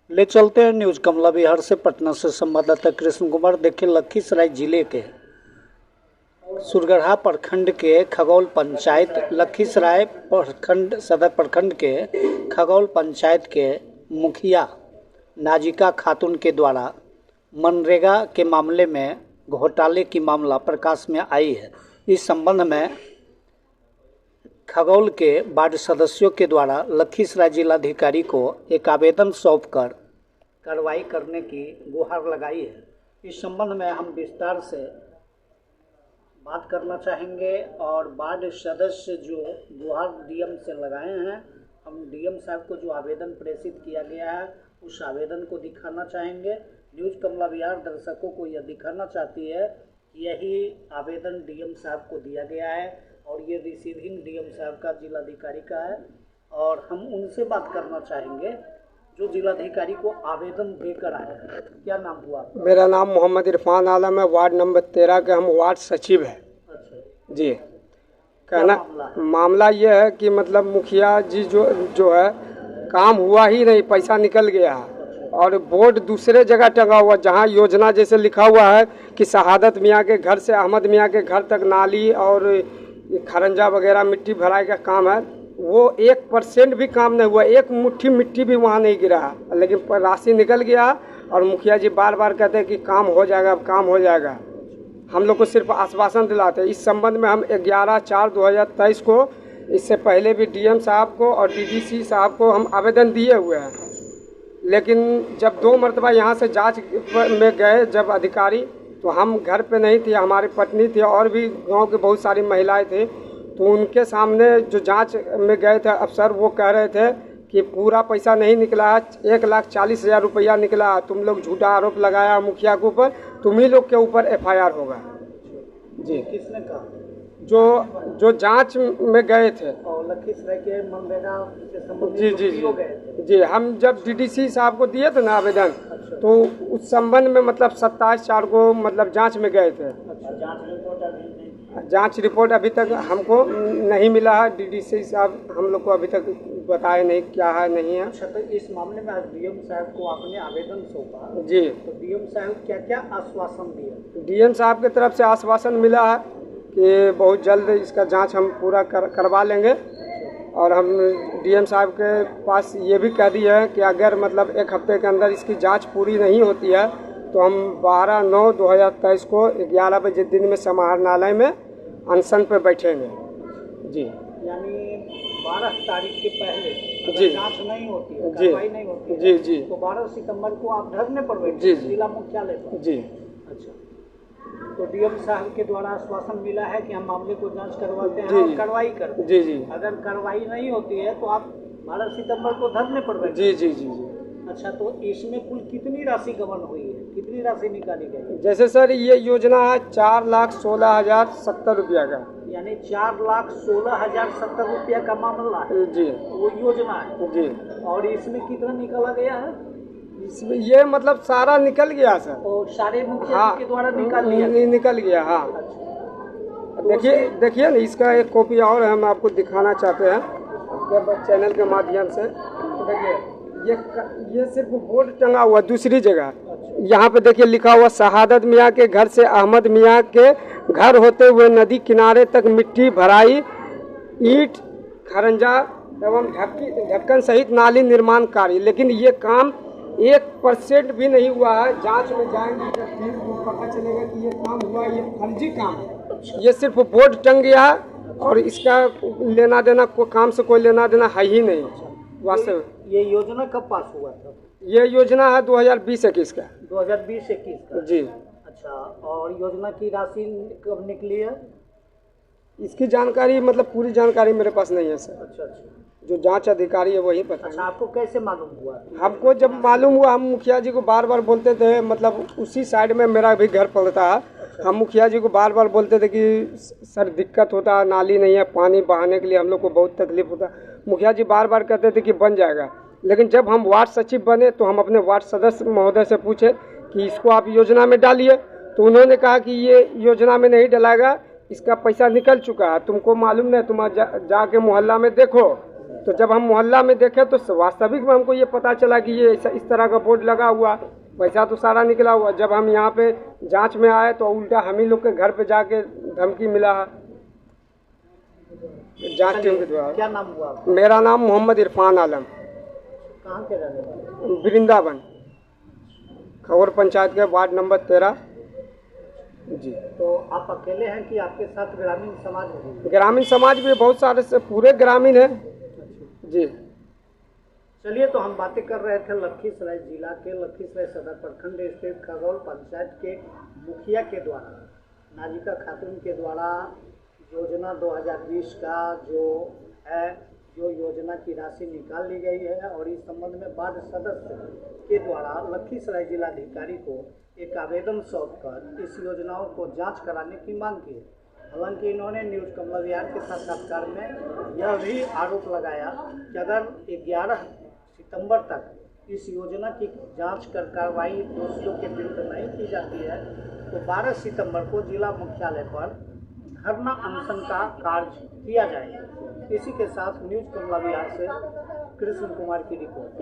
ले चलते हैं न्यूज कमला बिहार से। पटना से संवाददाता कृष्ण कुमार। देखिए, लखीसराय जिले के सुरगढ़ा प्रखंड के खगौल पंचायत, लखीसराय प्रखंड सदर प्रखंड के खगौल पंचायत के मुखिया नाजिका खातून के द्वारा मनरेगा के मामले में घोटाले की मामला प्रकाश में आई है। इस संबंध में खगौल के वार्ड सदस्यों के द्वारा लखीसराय जिलाधिकारी को एक आवेदन सौंपकर कार्रवाई करने की गुहार लगाई है। इस संबंध में हम विस्तार से बात करना चाहेंगे और वार्ड सदस्य जो गुहार डीएम से लगाए हैं, हम डीएम साहब को जो आवेदन प्रेषित किया गया है उस आवेदन को दिखाना चाहेंगे। न्यूज कमला बिहार दर्शकों को यह दिखाना चाहती है कि यही आवेदन डीएम साहब को दिया गया है और ये रिसीविंग डीएम साहब का जिलाधिकारी का है और हम उनसे बात करना चाहेंगे जो जिलाधिकारी को आवेदन देकर आए हैं। क्या नाम हुआ आपका? मेरा नाम मोहम्मद इरफान आलम है। वार्ड नंबर 13 के हम वार्ड सचिव है। अच्छा जी, कहना मामला ये है कि मतलब मुखिया जी जो है काम हुआ ही नहीं, पैसा निकल गया है और बोर्ड दूसरे जगह टंगा हुआ, जहाँ योजना जैसे लिखा हुआ है कि शहादत मियाँ के घर से अहमद मियाँ के घर तक नाली और खरंजा वगैरह मिट्टी भराई का काम है, वो 1% भी काम नहीं हुआ। एक मुट्ठी मिट्टी भी वहाँ नहीं गिरा, लेकिन राशि निकल गया और मुखिया जी बार बार कहते हैं कि काम हो जाएगा, काम हो जाएगा। हम लोग को सिर्फ आश्वासन दिलाते हैं। इस संबंध में हम 11/4/2023 को, इससे पहले भी डीएम साहब को और डीडीसी साहब को हम आवेदन दिए हुए हैं, लेकिन जब 2 मरतबा यहाँ से जांच में गए जब अधिकारी, तो हम घर पे नहीं थे, हमारी पत्नी थी और भी गांव के बहुत सारी महिलाएं थे, तो उनके सामने जो जांच में गए थे अफसर, वो कह रहे थे कि पूरा पैसा नहीं निकला है, 1,40,000 रुपया निकला। तुम लोग झूठा आरोप लगाया मुखिया के ऊपर, तुम ही लोग के ऊपर FIR होगा। जी, किसने कहा? जो जांच में गए थे और लखीसराय के मनरेगा से संबंधित जी जी जो गए थे। जी, हम जब डीडीसी साहब को दिए थे ना आवेदन, तो उस संबंध में मतलब 27/4 को मतलब जांच में गए थे। जांच रिपोर्ट अभी तक हमको नहीं मिला है। डीडीसी साहब हम लोग को अभी तक बताए नहीं क्या है नहीं है। अच्छा, तो इस मामले में आज डीएम साहब को आपने आवेदन सौंपा जी, तो डीएम साहब क्या क्या आश्वासन दिए? डीएम साहब की तरफ से आश्वासन मिला है कि बहुत जल्द इसका जांच हम पूरा करवा लेंगे और हम डीएम साहब के पास ये भी कह दिए हैं कि अगर मतलब 1 हफ्ते के अंदर इसकी जांच पूरी नहीं होती है तो हम 12/9/2023 को 11 बजे दिन में समाहरणालय में अनशन पे बैठेंगे। जी, यानी 12 तारीख के पहले जी जांच नहीं होती है, जी कार्रवाई नहीं होती है, जी जी तो 12 सितंबर को आप धरने पर बैठे जी जी जिला मुख्यालय पर। जी। अच्छा, तो डीएम साहब के द्वारा आश्वासन मिला है कि हम मामले को जांच करवाते हैं जी और कार्रवाई करते हैं। जी जी अगर कार्रवाई नहीं होती है तो आप 12 सितंबर को धरने पर बैठे। जी जी जी जी। अच्छा, तो इसमें कुल कितनी राशि गबन हुई है, कितनी राशि निकाली गई है? जैसे सर ये योजना है 4,16,070 रुपया का, यानी 4,16,070 रुपया का मामला है, जी वो योजना है। जी। और इसमें कितना निकाला गया है? इसमें ये मतलब सारा निकल गया सर। और सारे मुखिया हाँ, के द्वारा निकाल लिया? निकल गया। हाँ, अच्छा, देखिए ना, इसका एक कॉपी और हम आपको दिखाना चाहते हैं आपके चैनल के माध्यम से। देखिए ये सिर्फ बोर्ड टंगा हुआ दूसरी जगह, यहाँ पे देखिए लिखा हुआ शहादत मियाँ के घर से अहमद मियाँ के घर होते हुए नदी किनारे तक मिट्टी भराई, ईंट खरंजा एवं ढक्कन सहित नाली निर्माण कार्य, लेकिन ये काम 1% भी नहीं हुआ है। जांच में जाएंगे तो पता चलेगा कि ये काम हुआ, ये फर्जी काम है। ये सिर्फ बोर्ड टंग गया है और इसका लेना देना काम से कोई लेना देना है ही नहीं। वास्तव ये योजना कब पास हुआ था? ये योजना है 2020-21 का। 2020-21 का जी। अच्छा, और योजना की राशि कब निकली है? इसकी जानकारी मतलब पूरी जानकारी मेरे पास नहीं है सर। अच्छा अच्छा, जो जांच अधिकारी है वही पता अच्छा, आपको कैसे मालूम हुआ? हमको जब मालूम हुआ, हम मुखिया जी को बार बार बोलते थे, मतलब उसी साइड में मेरा भी घर पड़ता है। हम मुखिया जी को बार बार बोलते थे कि सर दिक्कत होता है, नाली नहीं है, पानी बहाने के लिए हम लोग को बहुत तकलीफ होता है। मुखिया जी बार बार कहते थे कि बन जाएगा, लेकिन जब हम वार्ड सचिव बने तो हम अपने वार्ड सदस्य महोदय से पूछे कि इसको आप योजना में डालिए, तो उन्होंने कहा कि ये योजना में नहीं डलाएगा, इसका पैसा निकल चुका है, तुमको मालूम नहीं, तुम जाके मोहल्ला में देखो। तो जब हम मोहल्ला में देखे तो वास्तविक में हमको ये पता चला कि ये इस तरह का बोर्ड लगा हुआ, पैसा तो सारा निकला हुआ। जब हम यहाँ पे जांच में आए तो उल्टा हम ही लोग के घर पे जाके धमकी मिला है जांच टीम के द्वारा। क्या नाम हुआ आपका? मेरा नाम मोहम्मद इरफान आलम, कहाँ के रहने वाले? वृंदावन, खबर पंचायत के वार्ड नंबर 13 जी। तो आप अकेले हैं कि आपके साथ ग्रामीण समाज है? ग्रामीण समाज भी बहुत सारे से पूरे ग्रामीण है जी। चलिए, तो हम बातें कर रहे थे लखीसराय जिला के लखीसराय सदर प्रखंड स्थित खगौल पंचायत के मुखिया के द्वारा, नाजिका खातून के द्वारा योजना 2020 का जो योजना की राशि निकाल ली गई है और इस संबंध में वार्ड सदस्य के द्वारा लखीसराय जिलाधिकारी को एक आवेदन सौंपकर इस योजनाओं को जांच कराने की मांग की है। हालांकि इन्होंने न्यूज़ कमला विहार के साक्षात्कार में यह भी आरोप लगाया कि अगर 11 सितंबर तक इस योजना की जांच कर कार्रवाई दोषियों के विरुद्ध नहीं की जाती है तो 12 सितंबर को जिला मुख्यालय पर धरना अनशन का कार्य किया जाएगा। इसी के साथ न्यूज़ कमला विहार से कृष्ण कुमार की रिपोर्ट।